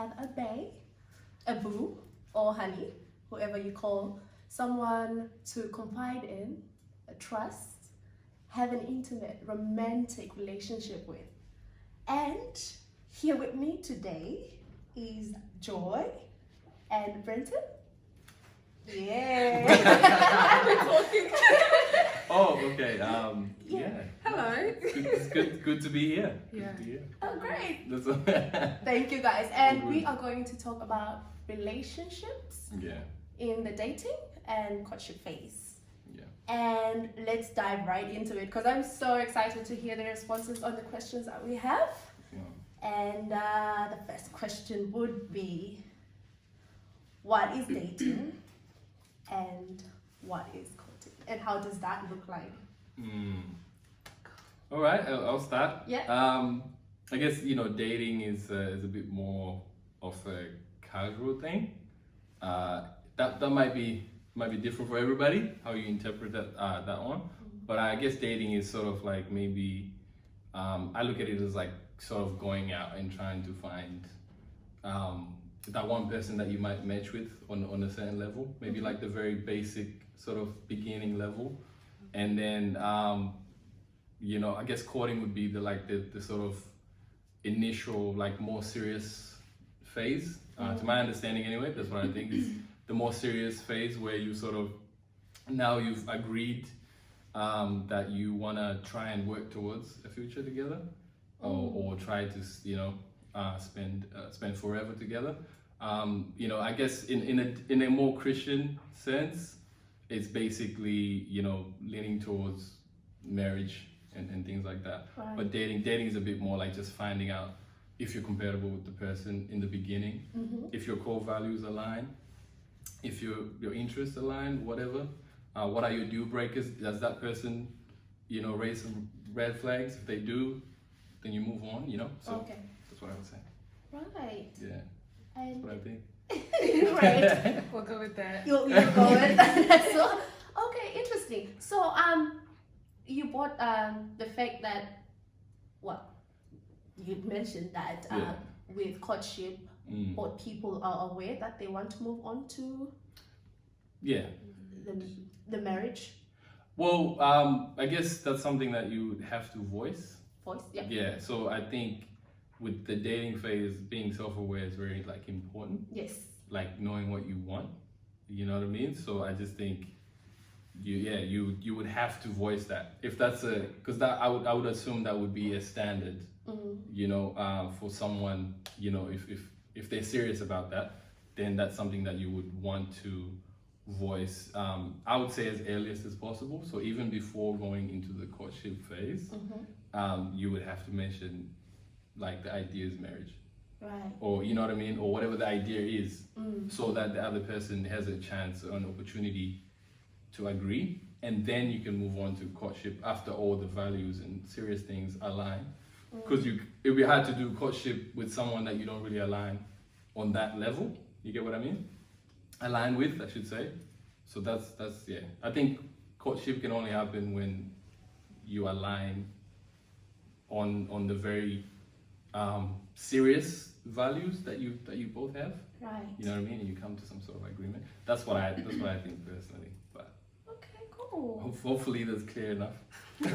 have a bae, a boo, or honey, whoever you call, someone to confide in, trust, have an intimate, romantic relationship with. And here with me today is Joy and Brenton. Yeah. Oh, okay. Yeah. Hello. It's good to be here. Yeah. Good to be here. Oh, great. That's Thank you, guys. And we are going to talk about relationships Yeah. in the dating and courtship phase. Yeah. And let's dive right into it because I'm so excited to hear the responses on the questions that we have. Yeah. And the first question would be, what is dating and what is courting? And how does that look like? All right, I'll start. Yeah. I guess dating is a bit more of a casual thing. That might be different for everybody how you interpret that one. But I guess dating is sort of like maybe I look at it as like sort of going out and trying to find that one person that you might match with on a certain level, maybe like the very basic sort of beginning level, and then I guess courting would be the sort of initial like more serious phase. To my understanding anyway, that's what I think is the more serious phase where you sort of now you've agreed that you want to try and work towards a future together, or try to spend forever together. I guess in a more Christian sense, it's basically leaning towards marriage and things like that. Right. But dating is a bit more like just finding out if you're compatible with the person in the beginning, if your core values align, if your interests align, whatever. What are your deal breakers? Does that person raise some red flags? If they do, then you move on. So Okay. that's what I would say. Right. Yeah. And That's what I think. right. We'll go with that. You'll go with that. So, okay, interesting. So, you brought the fact that, you mentioned that with courtship, both people are aware that they want to move on to the marriage. Well, I guess that's something that you would have to voice. Yeah. So I think with the dating phase, being self-aware is very like important. Yes. Like knowing what you want. You know what I mean? So I just think you would have to voice that if that's because that I would assume that would be a standard. For someone, if they're serious about that, then that's something that you would want to voice. I would say as earliest as possible. So even before going into the courtship phase, you would have to mention like the idea is marriage. Right. Or you know what I mean, or whatever the idea is, so that the other person has a chance or an opportunity to agree, and then you can move on to courtship after all the values and serious things align. Because it'd be hard to do courtship with someone that you don't really align on that level. You get what I mean? Align with, I should say. So that's yeah. I think courtship can only happen when you align on the very serious values that you both have. Right. You know what I mean? And you come to some sort of agreement. That's what I think personally. But Okay, cool. hopefully that's clear enough. No,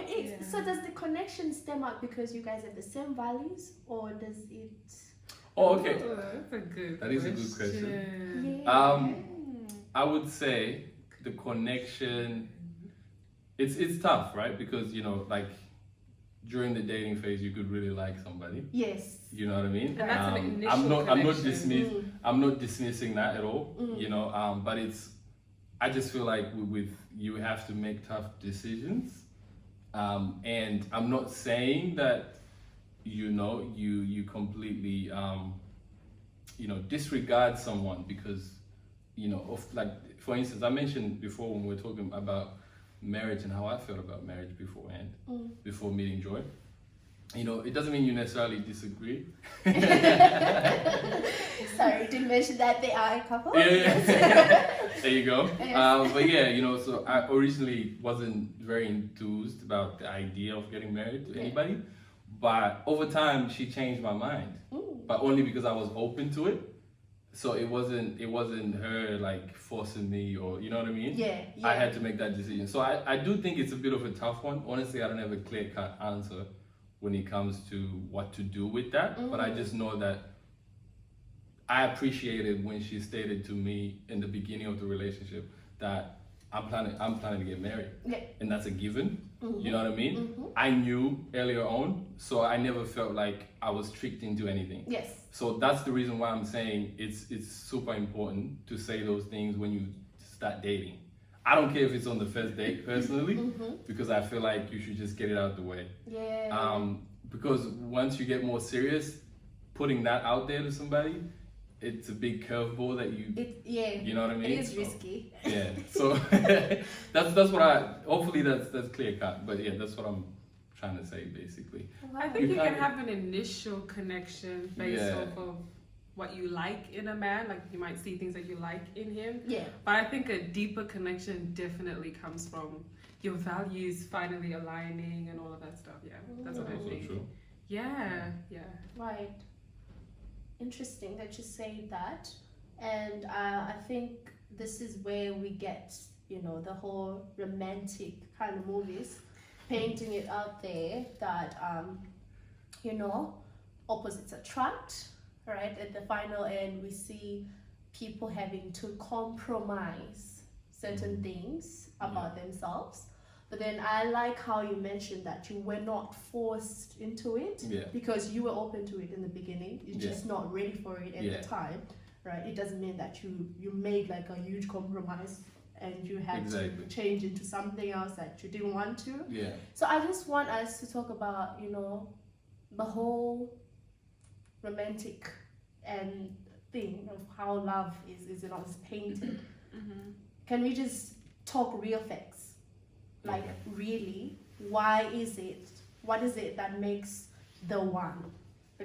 it is. Yeah. So does the connection stem up because you guys have the same values, or does it? Oh, okay. Oh, that's a good That is a good question. Yeah. I would say the connection. It's tough, right? Because like during the dating phase, you could really like somebody. Yes. You know what I mean? And that's an initial I'm not dismissing that at all. But I just feel like with you have to make tough decisions. And I'm not saying that you completely disregard someone because of like, for instance, I mentioned before when we were talking about marriage and how I felt about marriage beforehand, before meeting Joy. It doesn't mean you necessarily disagree. Sorry, didn't mention that they are a couple. Yeah. There you go. Yes. But yeah, so I originally wasn't very enthused about the idea of getting married to anybody, but over time she changed my mind. but only because I was open to it. So it wasn't her like forcing me, or you know what I mean? Yeah, yeah. I had to make that decision. So I do think it's a bit of a tough one. Honestly, I don't have a clear-cut answer when it comes to what to do with that. But I just know that I appreciated when she stated to me in the beginning of the relationship that I'm planning to get married. Yeah. And that's a given. You know what I mean? I knew earlier on, so I never felt like I was tricked into anything. Yes. So that's the reason why I'm saying it's super important to say those things when you start dating. I don't care if it's on the first date personally, because I feel like you should just get it out the way. Yeah. Because once you get more serious, putting that out there to somebody, it's a big curveball that you know what I mean? It is risky. Yeah. So that's what hopefully that's clear cut. But yeah, that's what I'm trying to say basically. I think you can have an initial connection based off of what you like in a man. Like you might see things that you like in him. Yeah. But I think a deeper connection definitely comes from your values finally aligning and all of that stuff. Yeah, that's what I Also think. true. Yeah. Right. Interesting that you say that. And I think this is where we get, the whole romantic kind of movies, painting it out there that, opposites attract, right? At the final end, we see people having to compromise certain things about themselves. But then I like how you mentioned that you were not forced into it because you were open to it in the beginning. You're just not ready for it at the time, right? It doesn't mean that you made like a huge compromise and you had to change into something else that you didn't want to. Yeah. So I just want us to talk about, the whole romantic and thing of how love is painted. Can we just talk real facts? Like, really, what is it that makes the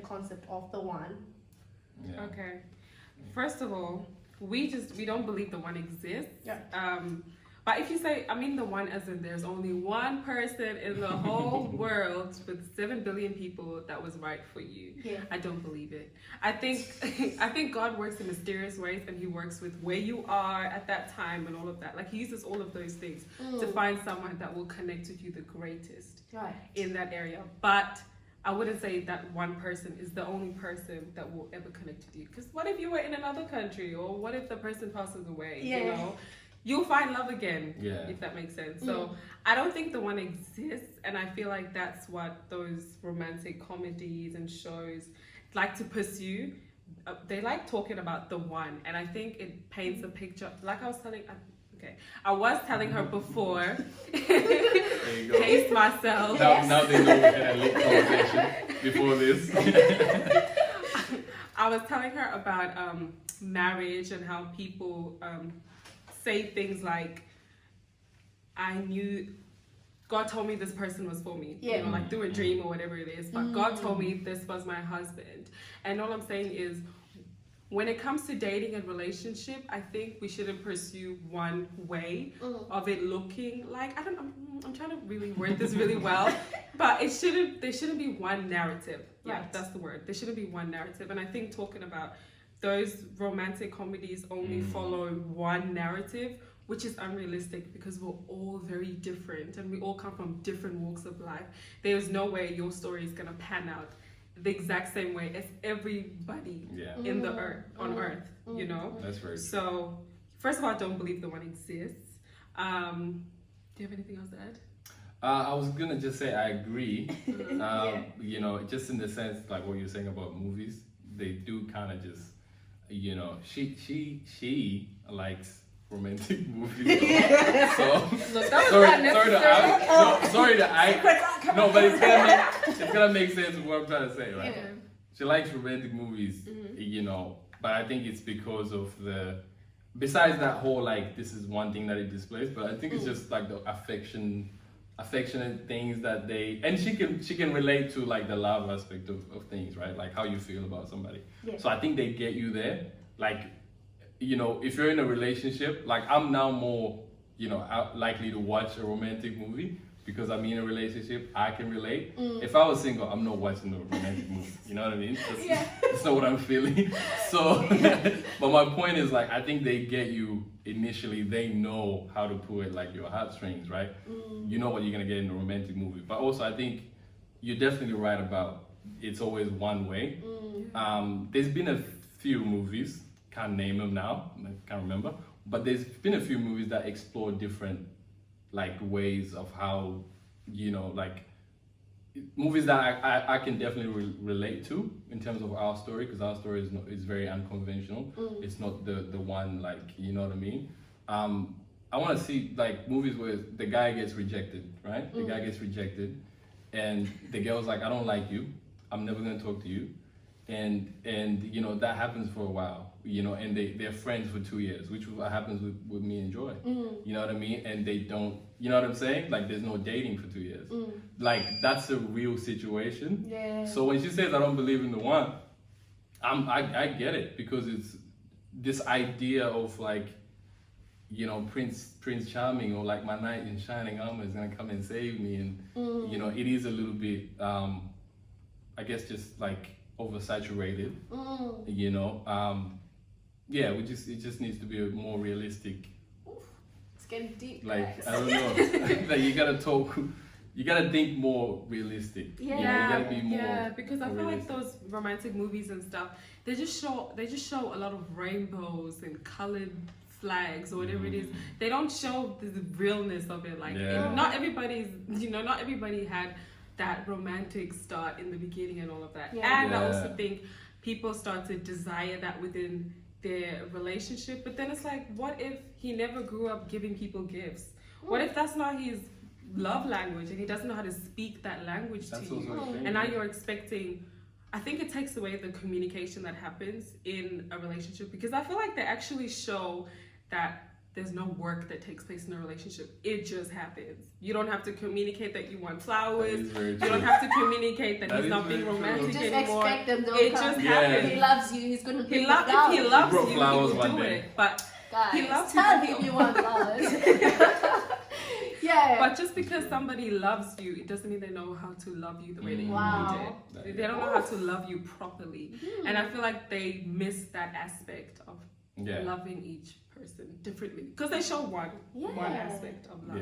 concept of the one? Yeah. Okay. First of all, we don't believe the one exists. Yeah. But if you say, I mean the one as in there's only one person in the whole world with 7 billion people that was right for you. Yeah. I don't believe it. I think God works in mysterious ways, and he works with where you are at that time and all of that. Like he uses all of those things to find someone that will connect with you the greatest in that area. But I wouldn't say that one person is the only person that will ever connect with you. Because what if you were in another country, or what if the person passes away? Yeah. You'll find love again, Yeah. if that makes sense. So I don't think the one exists, and I feel like that's what those romantic comedies and shows like to pursue. They like talking about the one, and I think it paints a picture. Like I was telling her before. There you go. Taste myself. Now they know we had a late conversation before this. I was telling her about marriage and how people say things like, I knew God told me this person was for me, like through a dream or whatever it is, but God told me this was my husband. And all I'm saying is, when it comes to dating and relationship, I think we shouldn't pursue one way of it looking like, I'm trying to really word this really well, but there shouldn't be one narrative. Yeah, that's the word. There shouldn't be one narrative. And I think talking about those romantic comedies only follow one narrative, which is unrealistic because we're all very different and we all come from different walks of life. There's no way your story is gonna pan out the exact same way as everybody in the earth on earth. That's very true. So first of all, I don't believe the one exists. Do you have anything else to add? I was gonna just say I agree. Just in the sense like what you're saying about movies, they do kind of just, she likes romantic movies. So but it's gonna make sense of what I'm trying to say, right? Yeah. She likes romantic movies, but I think it's because of besides that whole like this is one thing that it displays, but I think it's just like the affectionate things that and she can relate to like the love aspect of things, right? Like how you feel about somebody. Yeah. So I think they get you there. Like, if you're in a relationship, like I'm now more, likely to watch a romantic movie because I'm in a relationship, I can relate. If I was single, I'm not watching the romantic movie. You know what I mean? That's not what I'm feeling. So, but my point is like, I think they get you initially. They know how to pull it like your heartstrings, right? You know what you're gonna get in a romantic movie. But also, I think you're definitely right about it's always one way. There's been a few movies, can't name them now, I can't remember, but there's been a few movies that explore different like ways of how, you know, like movies that I can definitely relate to in terms of our story, because our story is very unconventional. It's not the one, like, you know what I mean. I want to see like movies where the guy gets rejected, right? The guy gets rejected and the girl's like, I don't like you, I'm never gonna talk to you, and you know that happens for a while, you know, and they're friends for 2 years, which is what happens with me and Joy. You know what I mean? And they don't, you know what I'm saying? Like there's no dating for 2 years. Like that's a real situation. Yeah. So when she says I don't believe in the one, I get it, because it's this idea of like, you know, Prince Charming, or like my knight in shining armor is gonna come and save me, and you know, it is a little bit I guess just like oversaturated. You know, yeah, it just needs to be a more realistic. It's getting deep. Like guys. I don't know, like you gotta think more realistic. Yeah. You know, you gotta be more. Yeah, because I more feel like realistic. those romantic movies and stuff, they just show a lot of rainbows and colored flags or whatever it is. They don't show the realness of it. Like not everybody's, you know, not everybody had that romantic start in the beginning and all of that. And I also think people start to desire that within their relationship, but then it's like, what if he never grew up giving people gifts? What if that's not his love language and he doesn't know how to speak that language to you? And now you're expecting, I think it takes away the communication that happens in a relationship, because I feel like they actually show that there's no work that takes place in a relationship. It just happens. You don't have to communicate that you want flowers. You don't have to communicate that he's not being romantic just anymore. expect them to It come. just happens. If he loves you, he's gonna If bring he loves He you, flowers he one will do day. it. But Guys, he loves tell you, him you want flowers. Yeah. But just because somebody loves you, it doesn't mean they know how to love you the way that Wow. you did. They don't know how to love you properly. And I feel like they miss that aspect of loving each person differently, because they show one aspect of love.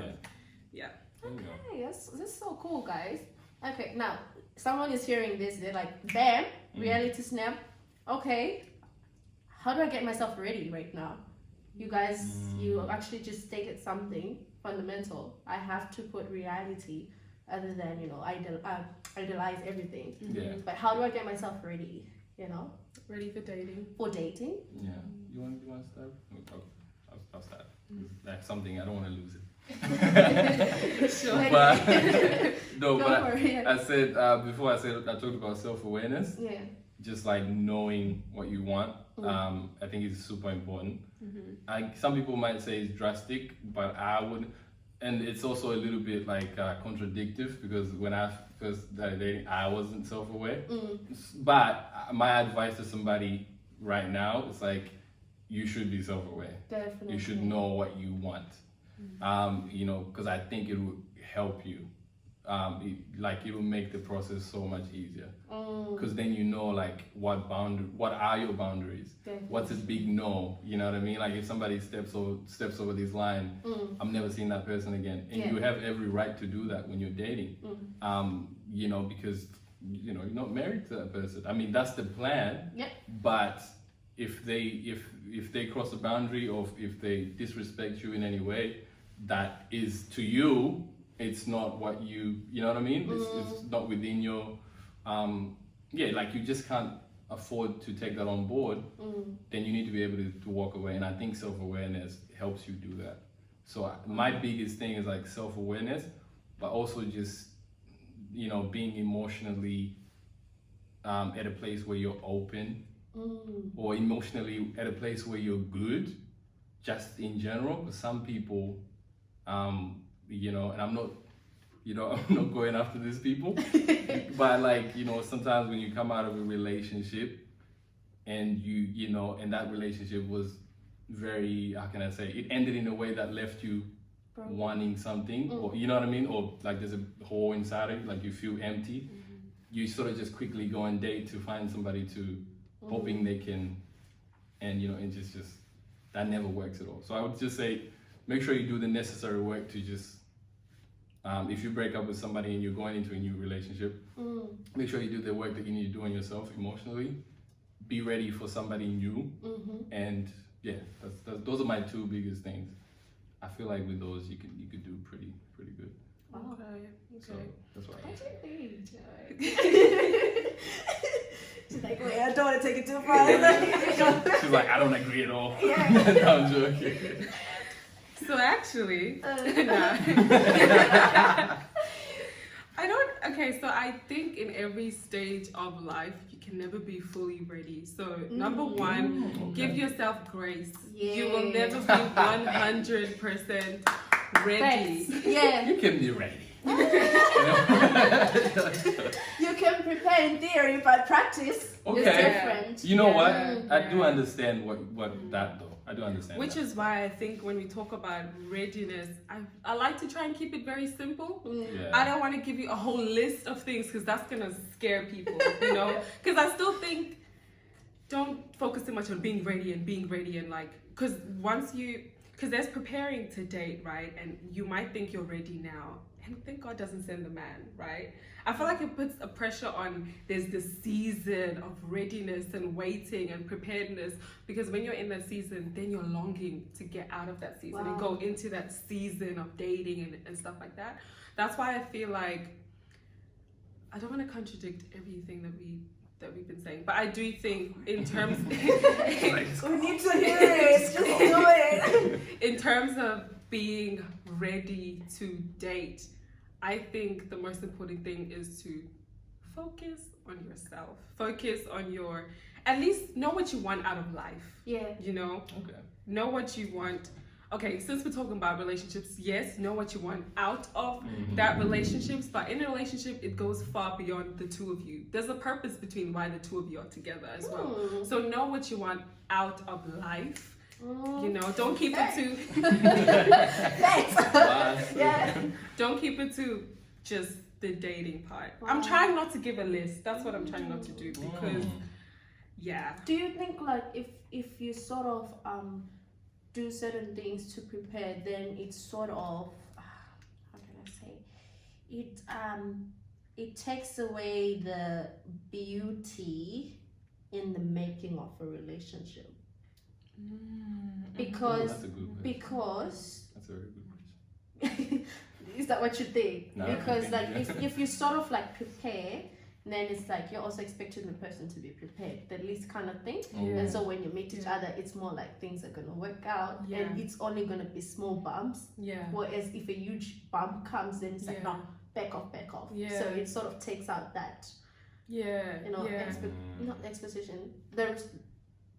Yeah. Okay, that's so cool, guys. Okay, now someone is hearing this, they're like, bam, reality snap. Okay, how do I get myself ready right now? You guys, you actually just stated something fundamental. I have to put reality other than, you know, idolize everything. But how do I get myself ready? You know, Ready for dating. for dating. Yeah. You want to start? I'll start. That's something I don't want to lose it. Sure. But no, Go but for it. I said before, I talked about self-awareness. Yeah. Just like knowing what you want. I think it's super important. Some people might say it's drastic, but I would, and it's also a little bit like contradictive, because when I first started dating, I wasn't self-aware. But my advice to somebody right now is like, you should be self-aware. Definitely. You should know what you want. You know, because I think it will help you. It will make the process so much easier. Because then you know, like, what are your boundaries? Definitely. What's a big no? You know what I mean? Like, if somebody steps over this line, I'm never seeing that person again. And you have every right to do that when you're dating. You know, because you know you're not married to that person. I mean, that's the plan. Yep. But if they cross a boundary, or if they disrespect you in any way, that is to you, it's not what you know what I mean? It's not within your, like you just can't afford to take that on board. Then you need to be able to walk away. And I think self-awareness helps you do that. So my biggest thing is like self-awareness, but also just, you know, being emotionally at a place where you're open, or emotionally at a place where you're good, just in general. Because some people, you know, and I'm not going after these people, but like, you know, sometimes when you come out of a relationship and you know, and that relationship was very, how can I say, it ended in a way that left you wanting something, or you know what I mean, or like there's a hole inside it, like you feel empty. You sort of just quickly go on date to find somebody to, hoping they can, and you know, it just that never works at all. So I would just say, make sure you do the necessary work to just, if you break up with somebody and you're going into a new relationship, make sure you do the work that you need to do on yourself emotionally. Be ready for somebody new, and yeah, those are my two biggest things. I feel like with those you could do pretty good. Okay. So that's what I What think. do you think? She's like, wait, I don't want to take it too far. She's like, I don't agree at all. Yeah. No, I'm joking. So actually, okay, so I think in every stage of life, you can never be fully ready. So number one, give yourself grace. Yeah. You will never be 100% ready. Thanks. Yeah. You can be ready. You can prepare in theory, but practice is different. You know what? Yeah. I do understand what that though. I do understand. Which that. is why I think when we talk about readiness, I like to try and keep it very simple. Yeah. I don't want to give you a whole list of things because that's going to scare people, you know? Because I still think don't focus too much on being ready and like, because there's preparing to date, right? And you might think you're ready now. And thank God doesn't send the man, right? I feel like it puts a pressure on, there's this season of readiness and waiting and preparedness, because when you're in that season, then you're longing to get out of that season and go into that season of dating and stuff like that. That's why I feel like, I don't want to contradict everything that we've been saying, but I do think in terms We need to hear it. Just do it. in terms of being ready to date, I think the most important thing is to focus on yourself. Focus on at least know what you want out of life. Yeah. You know? Okay. Know what you want. Okay, since we're talking about relationships, yes, know what you want out of that relationships, but in a relationship, it goes far beyond the two of you. There's a purpose between why the two of you are together as well. So know what you want out of life. You know, don't keep it to don't keep it to just the dating part. I'm trying not to give a list. That's what I'm trying not to do, because Do you think like if you sort of do certain things to prepare, then it's sort of how can I say it takes away the beauty in the making of a relationship? Because that's a good question. Because That's a very good question. is that what you think? No, Because like if you sort of like prepare, then it's like you're also expecting the person to be prepared, the least kind of thing. And so when you meet each other, it's more like things are gonna work out, and it's only gonna be small bumps. Whereas if a huge bump comes, then it's like no, back off. So it sort of takes out that not exposition. There's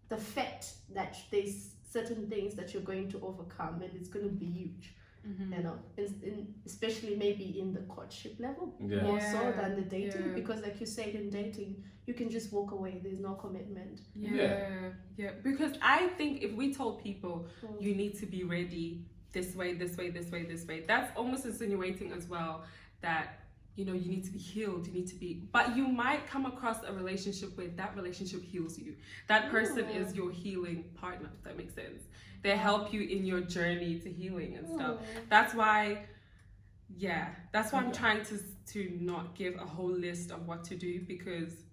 the fact that there's certain things that you're going to overcome, and it's going to be huge. You know, especially maybe in the courtship level, more so than the dating, because like you said, in dating you can just walk away, there's no commitment. Because I think if we told people you need to be ready this way, that's almost insinuating as well that, you know, you need to be healed, but you might come across a relationship where that relationship heals you. That person is your healing partner, if that makes sense. They help you in your journey to healing and stuff. That's why I'm trying to not give a whole list of what to do, because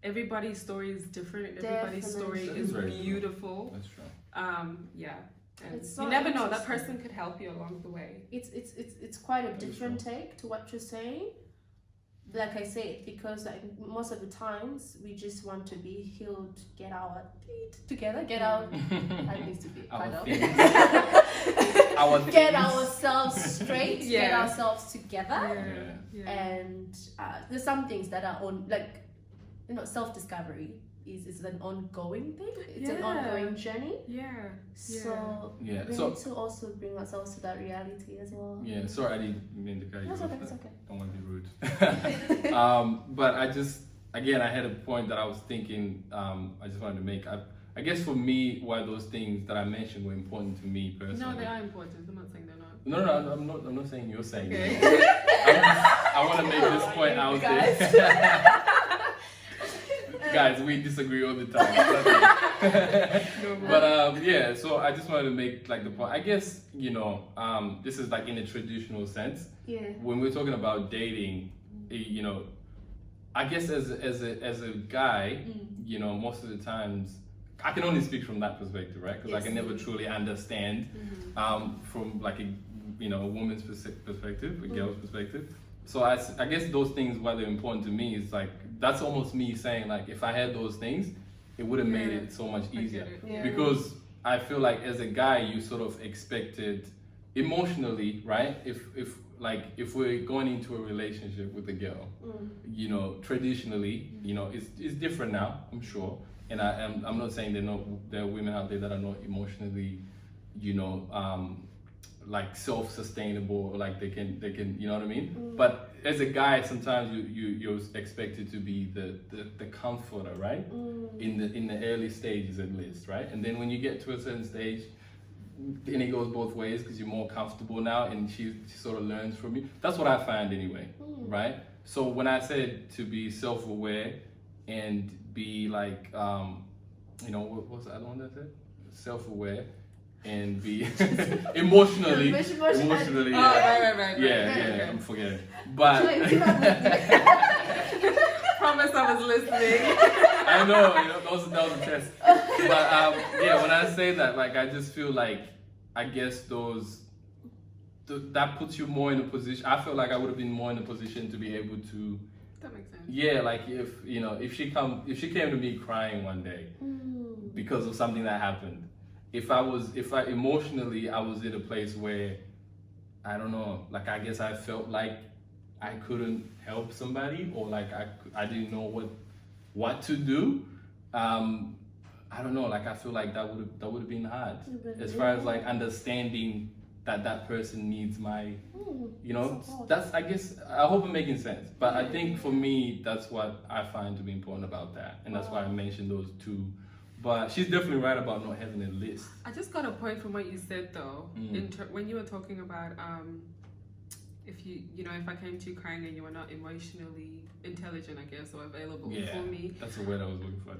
everybody's story is different. Everybody's story is beautiful. That's true. And you never know, that person could help you along the way. It's quite a different take to what you're saying. Like I said, because like most of the times we just want to be healed, get our feet together, get our that needs to be part of get ourselves straight, get ourselves together. And there's some things that are on, like, you know, self-discovery is an ongoing thing. It's an ongoing journey. So we need to also bring ourselves to that reality as well. Sorry, I didn't mean to cut you off. It's okay. Don't want to be rude. But I had a point that I was thinking, I just wanted to make. I guess for me, why those things that I mentioned were important to me personally. No, they are important. I'm not saying they're not. No, I'm not saying you're saying Okay. I want to make this point out there. Guys, we disagree all the time. But yeah, so I just wanted to make like the point. I guess, this is like in a traditional sense. Yeah. When we're talking about dating, I guess as a guy, most of the times I can only speak from that perspective, right? Because I can never truly understand from like a woman's perspective, a girl's perspective. So I guess those things, why they're important to me, is like that's almost me saying like if I had those things, it would have made it so much easier. Yeah. Because I feel like as a guy, you sort of expected emotionally, right? If we're going into a relationship with a girl, traditionally, it's different now, I'm sure. And I'm not saying there are women out there that are not emotionally, like self-sustainable, or like they can, you know what I mean? But as a guy, sometimes you're expected to be the comforter, right? In the early stages at least, right? And then when you get to a certain stage, and it goes both ways because you're more comfortable now, and she sort of learns from you. That's what I find anyway, right? So when I said to be self-aware and be like, what's the other one that I said? Self-aware and be emotionally. Oh, Yeah. right. Yeah, I'm forgetting. But promise I was listening. I know, that was a test. But yeah, when I say that, like, I just feel like, I guess that puts you more in a position. I feel like I would have been more in a position to be able to. That makes sense. Yeah, like if she came to me crying one day because of something that happened. If I emotionally I was in a place where, I don't know, like I guess I felt like I couldn't help somebody, or like I didn't know what to do. I don't know, like I feel like that would have been hard as far as like understanding that person needs my, that's, I guess, I hope I'm making sense. But I think for me, that's what I find to be important about that. And that's why I mentioned those two. But she's definitely right about not having a list. I just got a point from what you said though, when you were talking about if I came to you crying and you were not emotionally intelligent, I guess, or available for me. That's the word I was looking for.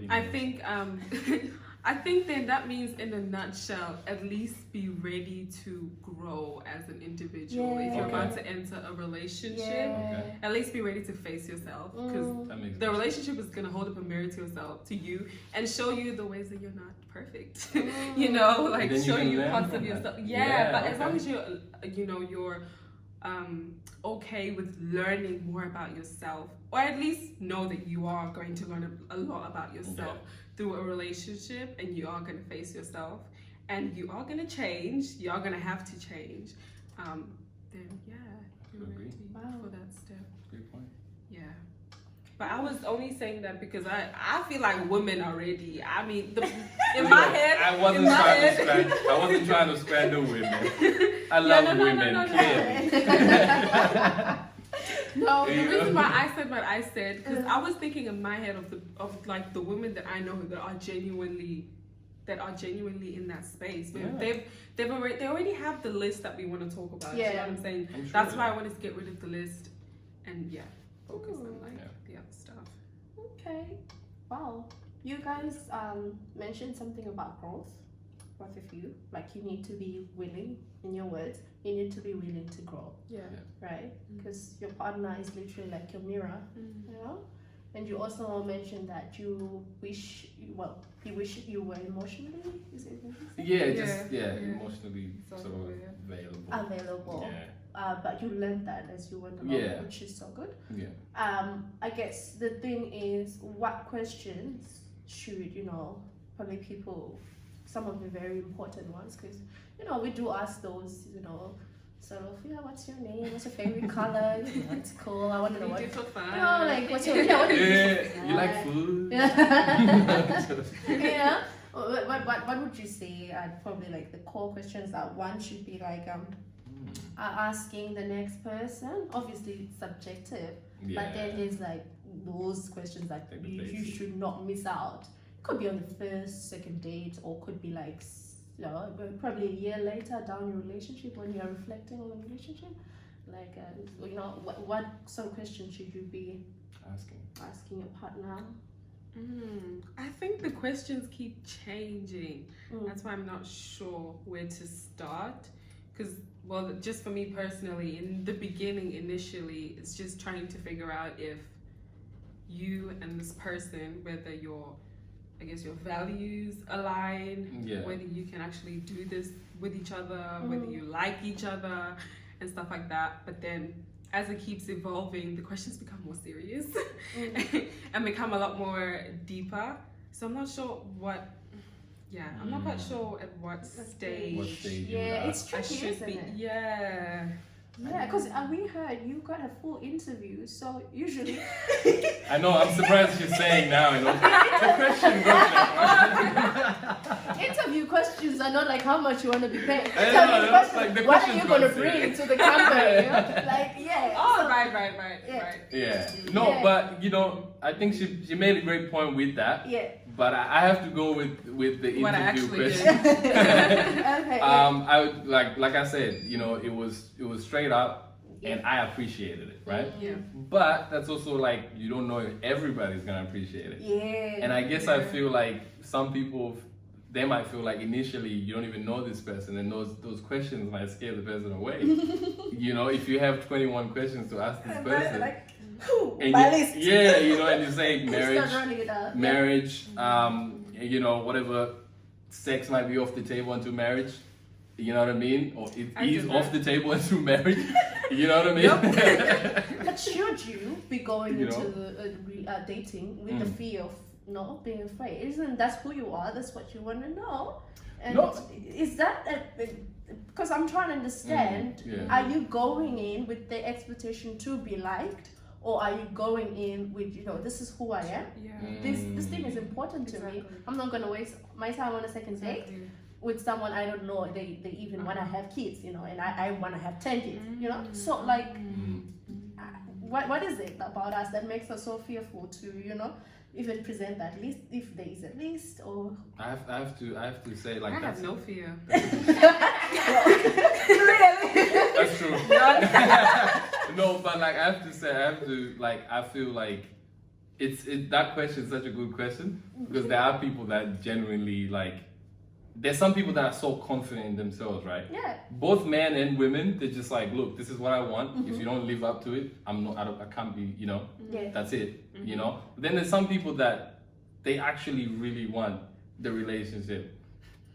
I think then that means, in a nutshell, at least be ready to grow as an individual. If you're about to enter a relationship, at least be ready to face yourself, because the relationship is going to hold up a mirror to you and show you the ways that you're not perfect. Like show you parts of yourself. But as long as you're okay with learning more about yourself, or at least know that you are going to learn a lot about yourself through a relationship, and you are going to face yourself, and you are going to change, you are going to have to change, then you're ready for that step. Good point. Yeah. But I was only saying that because I feel like women are ready. I mean, in my head, I wasn't trying to scandal women. I love women. No, the reason why I said what I said, because I was thinking in my head of like the women that I know that are genuinely in that space. They already have the list that we want to talk about. You know what I'm saying? That's why I wanted to get rid of the list and focus on the other stuff. Okay. Wow. You guys mentioned something about growth, both of you. Like, you need to be willing, in your words, you need to be willing to grow. Right? Because your partner is literally like your mirror, And you also mentioned that you wish you were emotionally, is it? Emotionally sort of available. But you learned that as you went along, which is so good. I guess the thing is, what questions should, probably people, some of the very important ones, because, we do ask those, sort of, what's your name? What's your favorite color? It's cool. I want to know what. What's your you like food? What would you say are probably like the core questions that one should be like asking the next person? Obviously, it's subjective, but then there's like those questions that you should not miss out. Could be on the first, second date, or could be like probably a year later down your relationship, when you're reflecting on the relationship, like what sort of questions should you be asking your partner? I think the questions keep changing. That's why I'm not sure where to start. Because, well, just for me personally, in the beginning, initially, it's just trying to figure out if you and this person, whether your values align, whether you can actually do this with each other, whether you like each other, and stuff like that. But then, as it keeps evolving, the questions become more serious and become a lot more deeper. So I'm not sure I'm not quite sure at what stage. It's tricky, isn't it? Yeah, because we heard you got a full interview, so usually I know, I'm surprised she's saying now, the question goes interview questions are not like how much you want to be paid. What are you going to bring to the company? Right. No, but I think she made a great point with that. Yeah. But I have to go with the interview question. Okay. I would like I said, it was straight up, and I appreciated it, right? Yeah. But that's also like you don't know if everybody's gonna appreciate it. Yeah. And I guess I feel like some people, they might feel like initially you don't even know this person, and those questions might scare the person away. If you have 21 questions to ask this person. And and you say marriage, whatever sex might be off the table until marriage, you know what I mean? Or it is off the table until marriage, you know what I mean? But should you be going into the dating with the fear of not being afraid? Isn't that's who you are? That's what you want to know. And is that because I'm trying to understand? Are you going in with the expectation to be liked? Or are you going in with, this is who I am? Yeah. This thing is important to me. I'm not going to waste my time on a second date with someone I don't know. They even want to have kids, and I want to have 10 kids, So, what is it about us that makes us so fearful to, even present that list, if there is a list, or... I have to say, I have no fear. Really? That's true. No, but I feel like that question is such a good question, because there are people that genuinely there's some people that are so confident in themselves, right? Yeah. Both men and women, they're just like, look, this is what I want. If you don't live up to it, I can't be, that's it, But then there's some people that they actually really want the relationship.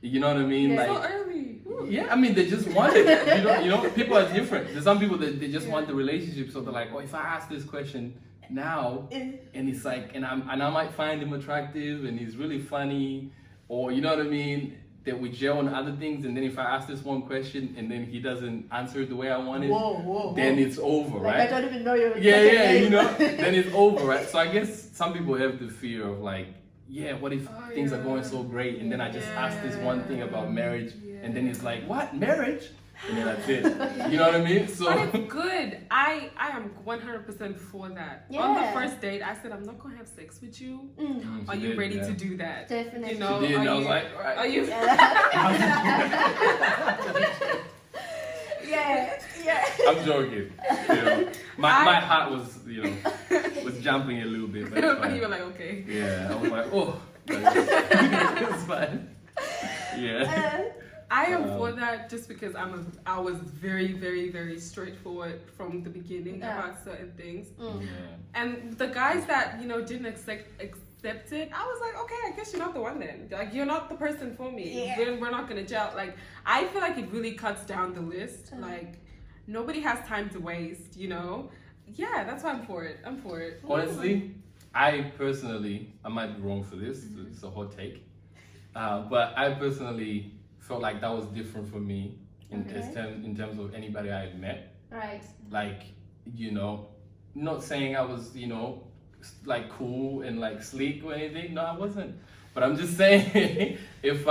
You know what I mean? Yeah. So early. Yeah, I mean, they just want it. People are different. There's some people that they just want the relationship, so they're like, oh, if I ask this question now, and it's like, and I might find him attractive, and he's really funny, or you know what I mean, that we gel on other things, and then if I ask this one question and then he doesn't answer it the way I want it, then it's over, right? I don't even know your then it's over, right? So I guess some people have the fear of what if things are going so great, and then I just ask this one thing about marriage, and then it's like, what, marriage? And then that's it. You know what I mean? So, but it's good. I am 100% for that. Yeah. On the first date, I said, I'm not going to have sex with you. Are you ready to do that? Definitely. And I was like, all right. Are you? Yeah. I'm joking. My heart was, was jumping a little bit. But you were like, okay. Yeah, I was like, oh, it's fine. Yeah. I am for that just because I was very, very, very straightforward from the beginning about certain things. And the guys that, didn't accept it, I was like, okay, I guess you're not the one then. Like, you're not the person for me. Yeah. We're not gonna gel. Like, I feel like it really cuts down the list. Like, nobody has time to waste, Yeah, that's why I'm for it. Honestly, I might be wrong for this, it's a hot take, but I personally felt like that was different for me in terms of anybody I had met. Right. Not saying I was, cool and sleek or anything. No, I wasn't. But I'm just saying, if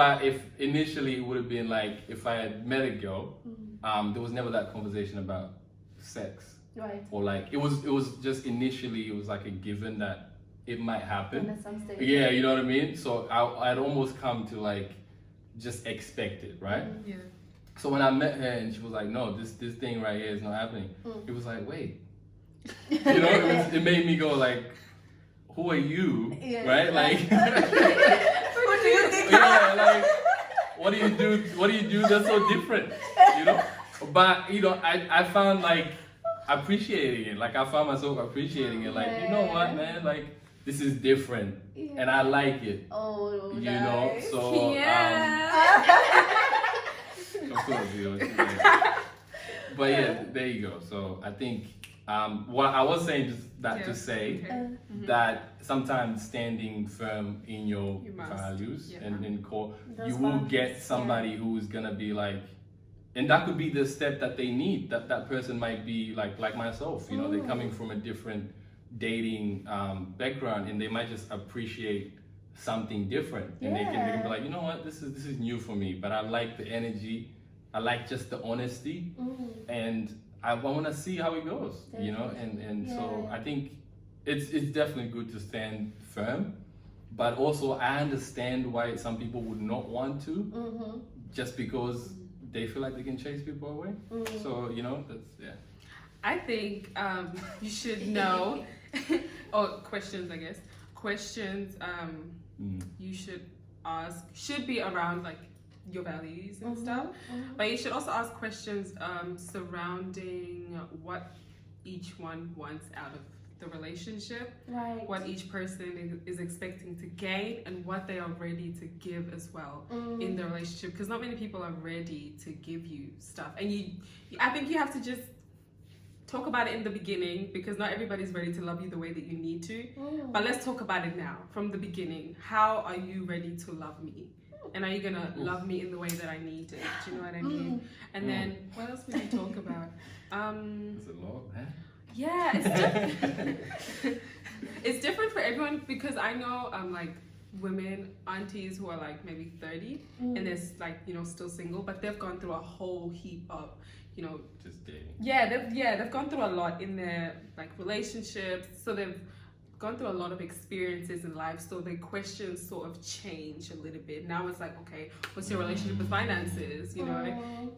initially it would have been if I had met a girl, there was never that conversation about sex. Right. Or it was just initially it was a given that it might happen. At some stage. Yeah, you know what I mean? So I'd almost come to just expect it, right? Yeah. So when I met her and she was like, no, this thing right here is not happening. It was like, wait, you know, it made me go like, who are you, right? Like, Who do you think? yeah, like, what do you do that's so different, you know? But you know, I found like appreciating it. Like I found myself appreciating it. Like, you know what, man? Like this is different, and I like it. Oh, you nice. know, so of course, you know. But yeah, there you go. So I think what I was saying just that to say that sometimes standing firm in your values and in core, you will get somebody who is gonna be like. And that could be the step that they need. That person might be like myself, you know, they're coming from a different dating background, and they might just appreciate something different, and they can be like, you know what, this is new for me, but I like the energy, I like just the honesty, and I want to see how it goes, you know, and so I think it's definitely good to stand firm, but also I understand why some people would not want to, just because they feel like they can chase people away. So, you know, that's, I think you should know, or questions, I guess. Questions you should ask should be around like your values and stuff. But you should also ask questions surrounding what each one wants out of the relationship, Right. what each person is expecting to gain, and what they are ready to give as well in the relationship, because not many people are ready to give you stuff, and I think you have to just talk about it in the beginning, because not everybody's ready to love you the way that you need to. But let's talk about it now from the beginning. How are you ready to love me? And are you gonna love me in the way that I need it? Do you know what I mean? And then what else would you talk about? it's a lot, man. Yeah, it's different. It's different for everyone, because I know like women, aunties who are like maybe 30 and they're like, you know, still single, but they've gone through a whole heap of, you know, just dating. They've gone through a lot in their like relationships, so they've gone through a lot of experiences in life, so their questions sort of change a little bit. Now it's like, okay, what's your relationship with finances? You know,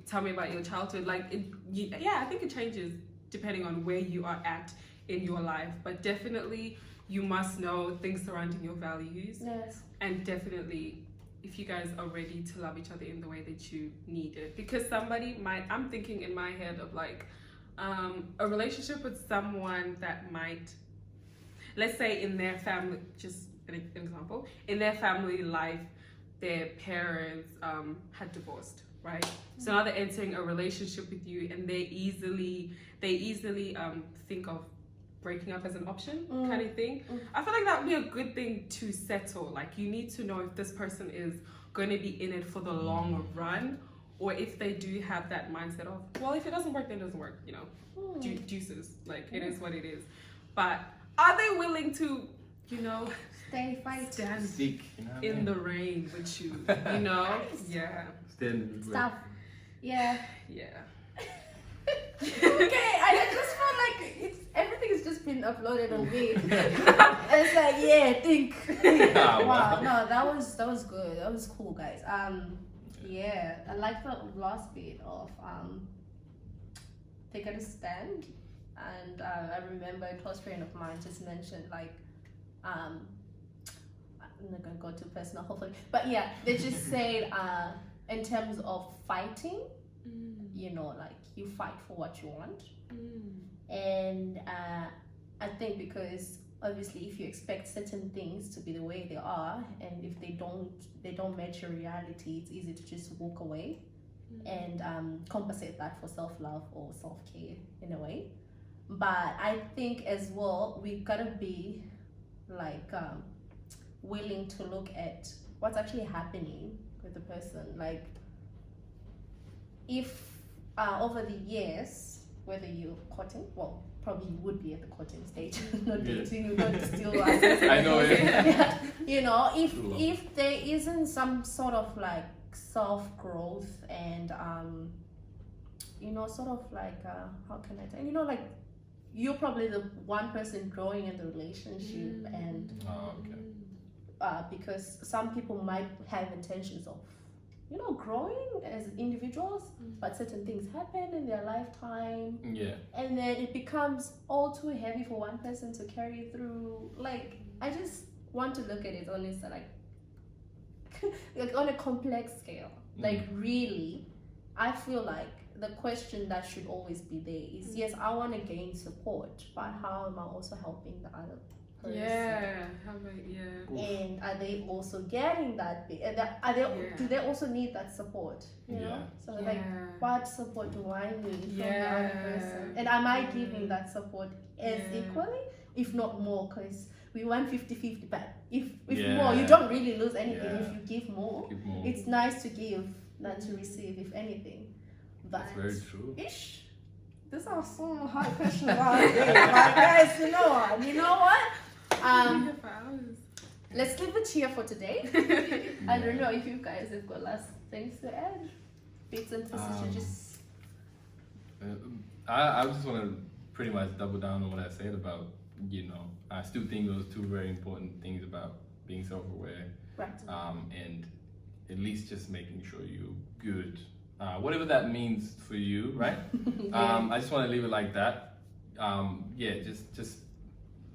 tell me about your childhood. Like, I think it changes depending on where you are at in your life, but definitely you must know things surrounding your values. Yes. And definitely if you guys are ready to love each other in the way that you need it, because somebody might, I'm thinking in my head of like a relationship with someone that might, let's say in their family, just an example, in their family life their parents had divorced, right? So now they're entering a relationship with you, and they easily think of breaking up as an option, kind of thing. I feel like that would be a good thing to settle. Like, you need to know if this person is going to be in it for the long run, or if they do have that mindset of, well, if it doesn't work, then it doesn't work, you know, deuces, like it is what it is. But are they willing to, you know, stand Stick, you know what I in mean? the rain with you, you know? Yeah. Stand Stuff. Yeah. Yeah. Okay, I just feel like everything has just been uploaded on me. It's like, think. Wow, no, that was good. That was cool, guys. Yeah, I like the last bit of take a stand, and I remember a close friend of mine just mentioned like I'm not gonna go too personal, hopefully, but yeah, they just said in terms of fighting, you know, like you fight for what you want. And I think because obviously if you expect certain things to be the way they are, and if they don't match your reality, it's easy to just walk away and compensate that for self-love or self-care in a way. But I think as well, we've got to be like willing to look at what's actually happening with the person. Like, if over the years, whether you're courting, well, probably you would be at the courting stage, not dating, you're going to still I know, yeah. You know, if there isn't some sort of like self-growth and you know, sort of like how can I tell you, know, like you're probably the one person growing in the relationship, and because some people might have intentions of, you know, growing as individuals, but certain things happen in their lifetime, Yeah. and then it becomes all too heavy for one person to carry through. Like, I just want to look at it on this like on a complex scale. Like, really, I feel like the question that should always be there is, yes, I want to gain support, but how am I also helping the other person? Yeah. How about And are they also getting that? Are they? Do they also need that support? You know. So like, what support do I need from the other person? And am I giving that support as equally, if not more? Because we want 50-50, but if more, you don't really lose anything. If you give more, it's nice to give than to receive, if anything. But That's very true. These are so hard questions out there. But guys, you know what? Let's leave it here for today. I don't know if you guys have got last things to add. Bits and pieces to just. I just want to pretty much double down on what I said about, you know, I still think those two very important things about being self-aware, Right. and at least just making sure you're good, whatever that means for you, right? I just want to leave it like that. Just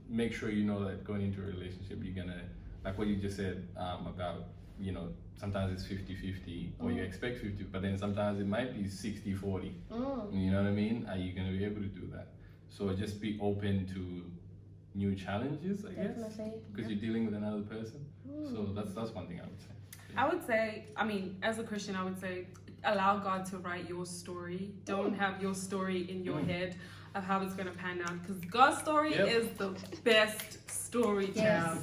make sure you know that going into a relationship, you're gonna, like what you just said about, you know, sometimes it's 50-50 or you expect 50, but then sometimes it might be 60-40. You know what I mean? Are you gonna be able to do that? So just be open to new challenges, I guess, because you're dealing with another person. So that's one thing I would say. I would say, I mean, as a Christian, I would say allow God to write your story. Don't have your story in your head of how it's going to pan out, because God's story is the best story to have.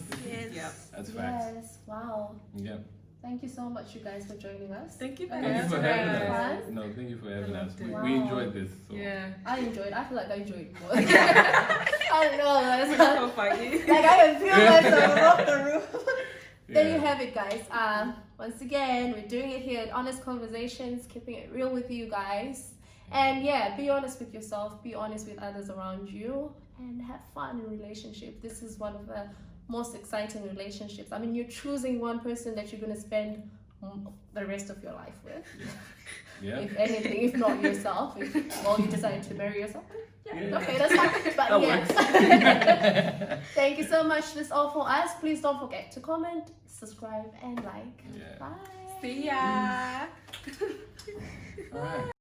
Yes. That's facts. Yes. Wow. Yeah. Thank you so much, you guys, for joining us. Thank you for Thank you for having having us. us. No, thank you for having us. Wow. We enjoyed this. So. Yeah. I enjoyed. I feel like I enjoyed more. I don't know. We're so funny. Like, I can feel myself off the roof. There you have it, guys. Once again, we're doing it here at Honest Conversations, keeping it real with you guys. And yeah, be honest with yourself, be honest with others around you, and have fun in relationship. This is one of the most exciting relationships. I mean, you're choosing one person that you're going to spend the rest of your life with. Yeah. If anything, if not yourself, if you decide to marry yourself. Yeah. Okay, that's fine. But That yeah. Thank you so much. That's all for us. Please don't forget to comment, subscribe, and like. Yeah. Bye. See ya. All right.